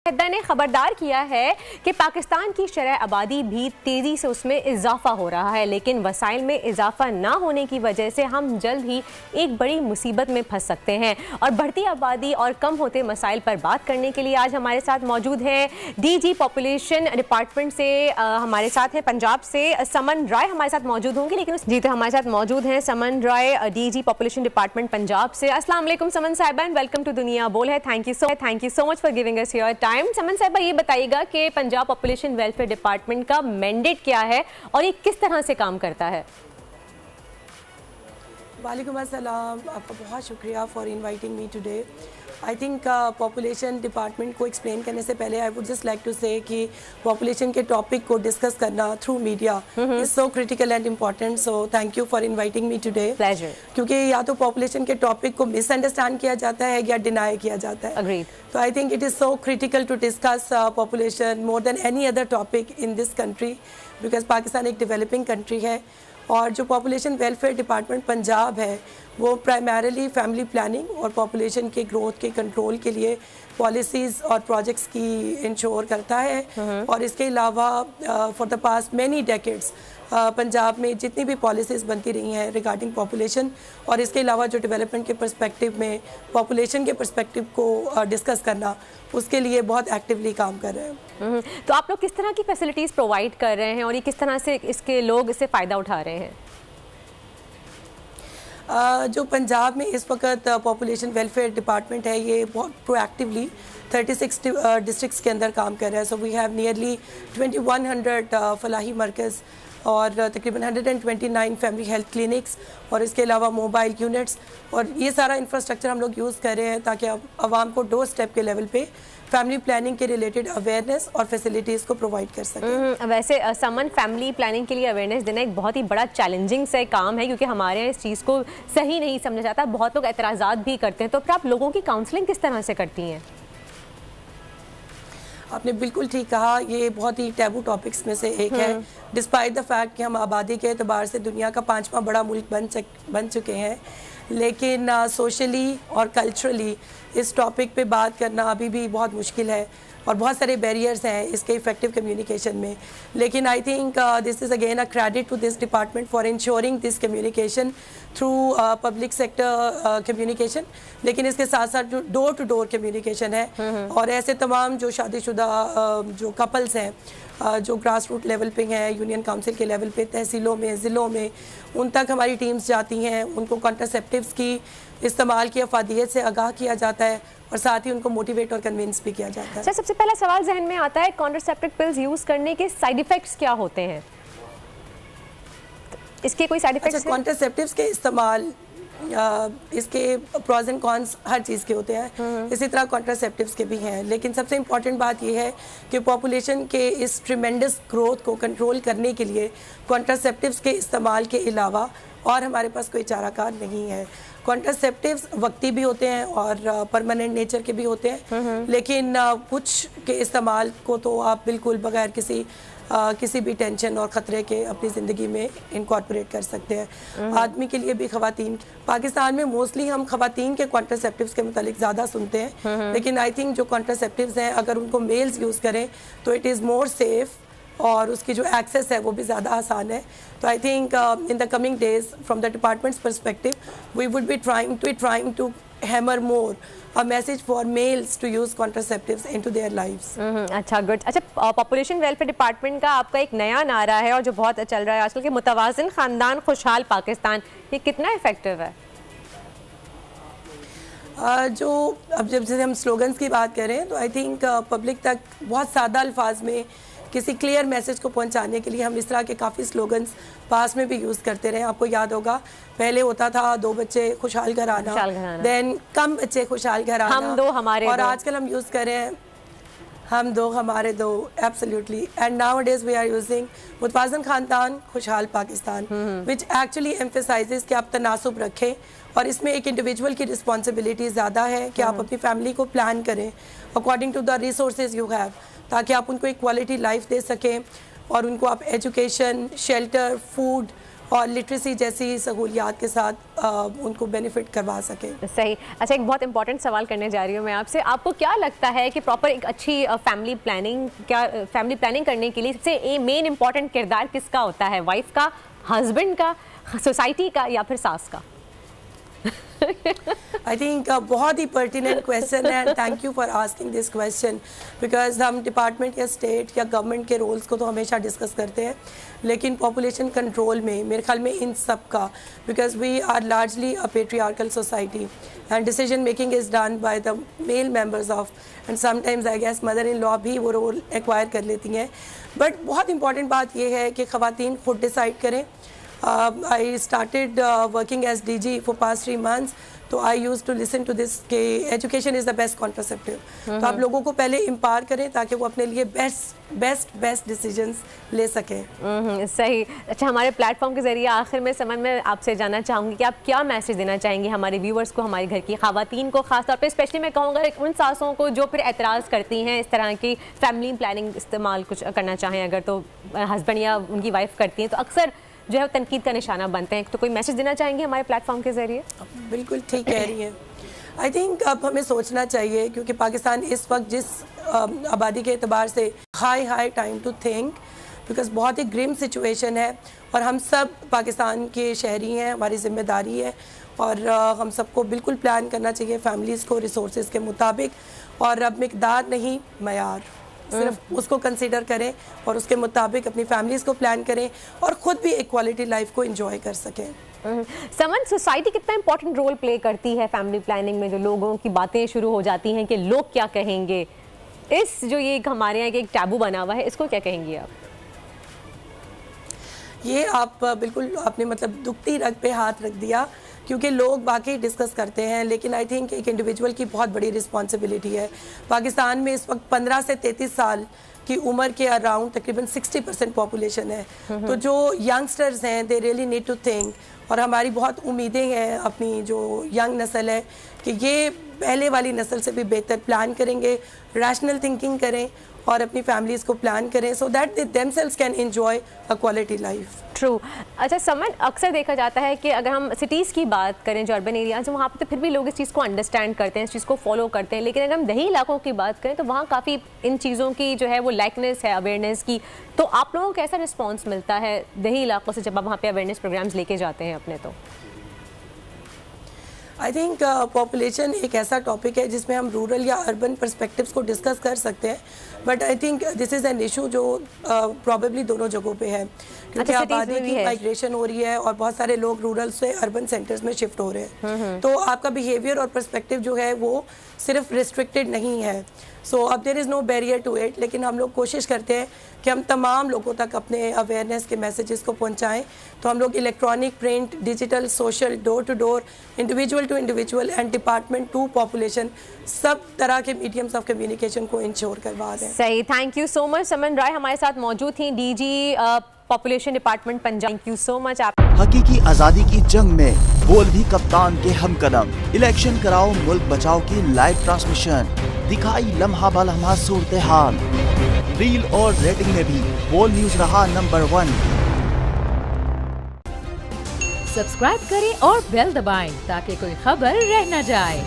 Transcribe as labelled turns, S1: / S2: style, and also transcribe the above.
S1: मुत्तहिदा ने खबरदार किया है कि पाकिस्तान की शरह आबादी भी तेज़ी से उसमें इजाफा हो रहा है, लेकिन वसाइल में इजाफा ना होने की वजह से हम जल्द ही एक बड़ी मुसीबत में फंस सकते हैं। और बढ़ती आबादी और कम होते मसाइल पर बात करने के लिए आज हमारे साथ मौजूद हैं DG पॉपुलेशन डिपार्टमेंट से हमारे साथ है पंजाब से समन राय हमारे साथ मौजूद होंगे, लेकिन जी तो हमारे साथ मौजूद हैं समन राय DG पॉपुलेशन डिपार्टमेंट पंजाब से। अस्सलाम वालेकुम समन साहिबा एंड वेलकम टू दुनिया बोल है। Thank you so much for giving us your time. Saman साहिबा, ये बताइएगा कि पंजाब पॉपुलेशन वेलफेयर डिपार्टमेंट का मैंडेट क्या है और ये किस तरह से काम करता है?
S2: वालेकुम अस्सलाम, आपका बहुत शुक्रिया for inviting me today. I think population department को एक्सप्लेन करने से पहले I would just like to say कि पॉपुलेशन के टॉपिक को डिस्कस करना through media is so critical and important, so thank you for inviting me today.
S1: Pleasure.
S2: क्योंकि या तो पॉपुलेशन के टॉपिक को मिसअंडरस्टैंड किया जाता है या डिनाई किया जाता है।
S1: Agreed.
S2: तो I think it is so critical to discuss population more than any other topic in this country, because Pakistan एक डेवलपिंग कंट्री है और जो पॉपुलेशन वेलफेयर डिपार्टमेंट पंजाब है वो प्राइमरीली फैमिली प्लानिंग और पॉपुलेशन के ग्रोथ के कंट्रोल के लिए पॉलिसीज़ और प्रोजेक्ट्स की इंश्योर करता है। और इसके अलावा for the past many decades Punjab में जितनी भी पॉलिसीज़ बनती रही हैं रिगार्डिंग पॉपुलेशन और इसके अलावा जो डेवलपमेंट के पर्सपेक्टिव में पॉपुलेशन के पर्सपेक्टिव को डिस्कस करना, उसके लिए बहुत एक्टिवली काम कर रहे हैं।
S1: तो आप लोग किस तरह की फैसिलिटीज़ प्रोवाइड कर रहे हैं और ये किस तरह से इसके लोग इससे फ़ायदा उठा रहे हैं?
S2: जो पंजाब में इस वक्त पॉपुलेशन वेलफेयर डिपार्टमेंट है ये बहुत प्रोएक्टिवली 36 डिस्ट्रिक्ट्स के अंदर काम कर रहा है। So we have nearly 2100 Falahi मरकज़ और तकरीबन 129 फैमिली हेल्थ क्लिनिक्स और इसके अलावा मोबाइल यूनिट्स, और ये सारा इंफ्रास्ट्रक्चर हम लोग यूज़ कर रहे हैं ताकि आवाम को डोर स्टेप के लेवल पे फैमिली प्लानिंग के रिलेटेड अवेयरनेस और फैसिलिटीज़ को प्रोवाइड कर सकें।
S1: वैसे समन फैमिली प्लानिंग के लिए अवेयरनेस देना एक बहुत ही बड़ा चैलेंजिंग से काम है क्योंकि हमारे यहाँ इस चीज़ को सही नहीं समझा जाता, बहुत लोग एतराज़ात भी करते हैं। तो फिर आप लोगों की काउंसलिंग किस तरह से करती हैं?
S2: आपने बिल्कुल ठीक कहा, ये बहुत ही टैबू टॉपिक्स में से एक है, डिस्पाइट द फैक्ट कि हम आबादी के एतबार से दुनिया का 5वां बड़ा मुल्क बन चुके हैं, लेकिन सोशली और कल्चरली इस टॉपिक पे बात करना अभी भी बहुत मुश्किल है और बहुत सारे बैरियर्स हैं इसके इफेक्टिव कम्युनिकेशन में। लेकिन I think this is again a credit to this department for ensuring this communication through public sector communication, लेकिन इसके साथ साथ जो डोर टू डोर कम्युनिकेशन है और ऐसे तमाम जो शादीशुदा जो कपल्स हैं जो ग्रास रूट लेवल पे हैं, यूनियन काउंसिल के लेवल पे, तहसीलों में, ज़िलों में, उन तक हमारी टीम्स जाती हैं, उनको कॉन्ट्रासेप्टिव्स की इस्तेमाल की अफादियत से आगाह किया जाता है और साथ ही उनको मोटिवेट और कन्विंस भी किया जाता है।
S1: अच्छा, सबसे पहला सवाल जहन में आता है, कॉन्ट्रासेप्टिव पिल्स यूज़ करने के साइड इफ़ेक्ट्स क्या होते हैं? इसके कोई साइड इफ़ेक्ट्स?
S2: अच्छा, कॉन्ट्रासेप्टिव्स के इस्तेमाल इसके प्रोज एंड कॉन्स हर चीज़ के होते हैं, इसी तरह कॉन्ट्रासेप्टिव्स के भी हैं, लेकिन सबसे इम्पॉर्टेंट बात यह है कि पॉपुलेशन के इस ट्रिमेंडस ग्रोथ को कंट्रोल करने के लिए कॉन्ट्रासेप्टिव्स के इस्तेमाल के अलावा और हमारे पास कोई चाराकार नहीं है। कॉन्ट्रासेप्टिव्स वक्ती भी होते हैं और परमानेंट नेचर के भी होते हैं, लेकिन कुछ के इस्तेमाल को तो आप बिल्कुल बगैर किसी भी टेंशन और ख़तरे के अपनी ज़िंदगी में इनकॉर्पोरेट कर सकते हैं। आदमी के लिए भी ख़वातीन, पाकिस्तान में मोस्टली हम ख़वातीन के कॉन्ट्रासेप्टिव्स के मुतालिक ज़्यादा सुनते हैं, लेकिन आई थिंक जो कॉन्ट्रासेप्टिव्स हैं अगर उनको मेल्स यूज़ करें तो इट इज़ मोर सेफ़ और उसकी जो एक्सेस है वो भी ज़्यादा आसान है। तो I think in the coming days from the department's perspective we would be trying to hammer more a message for males to use contraceptives into their lives.
S1: अच्छा, गुड। अच्छा, पॉपुलेशन वेलफेयर डिपार्टमेंट का आपका एक नया नारा है और जो बहुत चल रहा है आजकल के मुतवाज़िन ख़ानदान खुशहाल पाकिस्तान, ये कितना इफेक्टिव है?
S2: जो अब जैसे हम स्लोगन्स की बात करें तो आई थिंक पब्लिक तक बहुत सादा अल्फाज में किसी क्लियर मैसेज को पहुंचाने के लिए हम इस तरह के काफ़ी स्लोगन्स पास में भी यूज़ करते रहे। आपको याद होगा पहले होता था 2 बच्चे खुशहाल घर आना, देन कम बच्चे खुशहाल घर आना,
S1: हम 2 हमारे
S2: और
S1: 2।
S2: आजकल हम यूज़ कर रहे हैं हम 2 हमारे 2, absolutely. And nowadays we are using मुतवाज़िन ख़ानदान खुशहाल पाकिस्तान, विच एक्चुअली एम्फेसाइजेस कि आप तनासुब रखें और इसमें एक इंडिविजुअल की रिस्पॉन्सिबिलिटी ज़्यादा है कि आप अपनी फैमिली को प्लान करें according to the resources you have, ताकि आप उनको एक क्वालिटी लाइफ दे सकें और उनको आप एजुकेशन, शेल्टर, फूड और लिटरेसी जैसी सहूलियात के साथ उनको बेनिफिट करवा सकें।
S1: सही। अच्छा, एक बहुत इंपॉर्टेंट सवाल करने जा रही हूँ मैं आपसे, आपको क्या लगता है कि प्रॉपर एक अच्छी फैमिली प्लानिंग करने के लिए सबसे मेन इंपॉर्टेंट किरदार किसका होता है? वाइफ का, हस्बैंड का, सोसाइटी का, या फिर सास का?
S2: आई थिंक बहुत ही पर्टिनेंट क्वेश्चन है, thank you for asking this question, because हम डिपार्टमेंट या स्टेट या गवर्नमेंट के रोल्स को तो हमेशा डिस्कस करते हैं, लेकिन पॉपुलेशन कंट्रोल में मेरे ख्याल में इन सब का, because we are largely a patriarchal society and decision making is done by the male members of, and sometimes I guess mother in law भी वो रोल एक्वायर कर लेती हैं। बट बहुत इंपॉर्टेंट बात यह है कि ख़वातीन खुद डिसाइड करें। I started working as DG for past 3 months, तो I used to listen to this कि education is the best contraceptive। तो आप लोगों को पहले इम्पावर करें ताकि वो अपने लिए बेस्ट डिसीजंस ले सकें।
S1: सही। अच्छा, हमारे प्लेटफॉर्म के ज़रिए आखिर में समझ में आपसे जानना चाहूँगी कि आप क्या मैसेज देना चाहेंगे हमारे व्यूवर्स को, हमारे घर की ख़वातीन को, ख़ासतौर पे स्पेशली मैं कहूँगा उन सासों को जो फिर एतराज़ करती हैं इस तरह की फैमिली प्लानिंग इस्तेमाल कुछ करना चाहें, अगर तो हस्बैंड या उनकी वाइफ करती हैं तो अक्सर जो है तनकीद का निशाना बनते हैं, तो कोई मैसेज देना चाहेंगे हमारे प्लेटफॉर्म के ज़रिए?
S2: बिल्कुल ठीक कह रही हैं। आई थिंक अब हमें सोचना चाहिए, क्योंकि पाकिस्तान इस वक्त जिस आबादी के एतबार से high time to think, because बहुत ही ग्रिम सिचुएशन है और हम सब पाकिस्तान के शहरी हैं, हमारी जिम्मेदारी है और हम सबको बिल्कुल प्लान करना चाहिए फैमिलीज़ को रिसोर्सेज के मुताबिक, और अब मिकदार नहीं मयार, सिर्फ उसको कंसीडर करें और उसके मुताबिक अपनी फैमिलीज़ को प्लान करें और ख़ुद भी एक क्वालिटी लाइफ को एंजॉय कर सकें।
S1: समन, सोसाइटी कितना इंपॉर्टेंट रोल प्ले करती है फैमिली प्लानिंग में? जो लोगों की बातें शुरू हो जाती हैं कि लोग क्या कहेंगे, इस जो ये हमारे यहाँ एक टैबू बना हुआ है, इसको क्या कहेंगी आप?
S2: ये आप बिल्कुल आपने मतलब दुखती रग पे हाथ रख दिया, क्योंकि लोग बाकी डिस्कस करते हैं, लेकिन आई थिंक एक इंडिविजुअल की बहुत बड़ी रिस्पॉन्सिबिलिटी है। पाकिस्तान में इस वक्त 15 से 33 साल की उम्र के अराउंड तकरीबन 60% पॉपुलेशन है, तो जो यंगस्टर्स हैं they really need to think, और हमारी बहुत उम्मीदें हैं अपनी जो यंग नस्ल है कि ये पहले वाली नस्ल से भी बेहतर प्लान करेंगे, रैशनल थिंकिंग करें और अपनी फैमिलीज़ को प्लान करें so that they themselves can enjoy a quality life.
S1: True. अच्छा समन, अक्सर देखा जाता है कि अगर हम सिटीज़ की बात करें, जो अर्बन एरियाज हैं, वहाँ पर तो फिर भी लोग इस चीज़ को अंडरस्टैंड करते हैं, इस चीज़ को फॉलो करते हैं, लेकिन अगर हम दही इलाकों की बात करें तो वहाँ काफ़ी इन चीज़ों की जो है वो लाइकनेस है, अवेयरनेस की। तो आप लोगों को कैसा रिस्पॉन्स मिलता है दही इलाकों से जब आप वहाँ पर अवेयरनेस प्रोग्राम्स लेके जाते हैं अपने? तो
S2: आई थिंक पॉपुलेशन एक ऐसा टॉपिक है जिसमें हम रूरल या अर्बन पर्सपेक्टिव्स को डिस्कस कर सकते हैं, but I think this is an issue जो प्रॉबेबली दोनों जगहों पे है, क्योंकि आबादी की माइग्रेशन हो रही है और बहुत सारे लोग रूरल से अर्बन सेंटर्स में शिफ्ट हो रहे हैं, तो आपका बिहेवियर और पर्सपेक्टिव जो है वो सिर्फ रिस्ट्रिक्टेड नहीं है। सो अब there is no barrier to it, लेकिन हम लोग कोशिश करते हैं कि हम तमाम लोगों तक अपने अवेयरनेस के मैसेजेस को पहुंचाएं। तो हम लोग electronic, print, digital, social, door to door, individual to individual and department to population, सब तरह के मीडियम्स ऑफ कम्युनिकेशन को इंश्योर करवा रहे हैं।
S1: सही, thank you so much. Saman Rai हमारे साथ मौजूद थी, DG population department Punjab. Thank you so much. आप
S3: हकीकी आजादी की जंग में बोल भी कप्तान के हमकदम, इलेक्शन कराओ मुल्क बचाओ की लाइव ट्रांसमिशन, दिखाई लम्हा बलम्हा सूरत हाल, रील और रेटिंग में भी बोल न्यूज रहा नंबर 1।
S4: सब्सक्राइब करें और बेल दबाएं ताकि कोई खबर रह न जाए।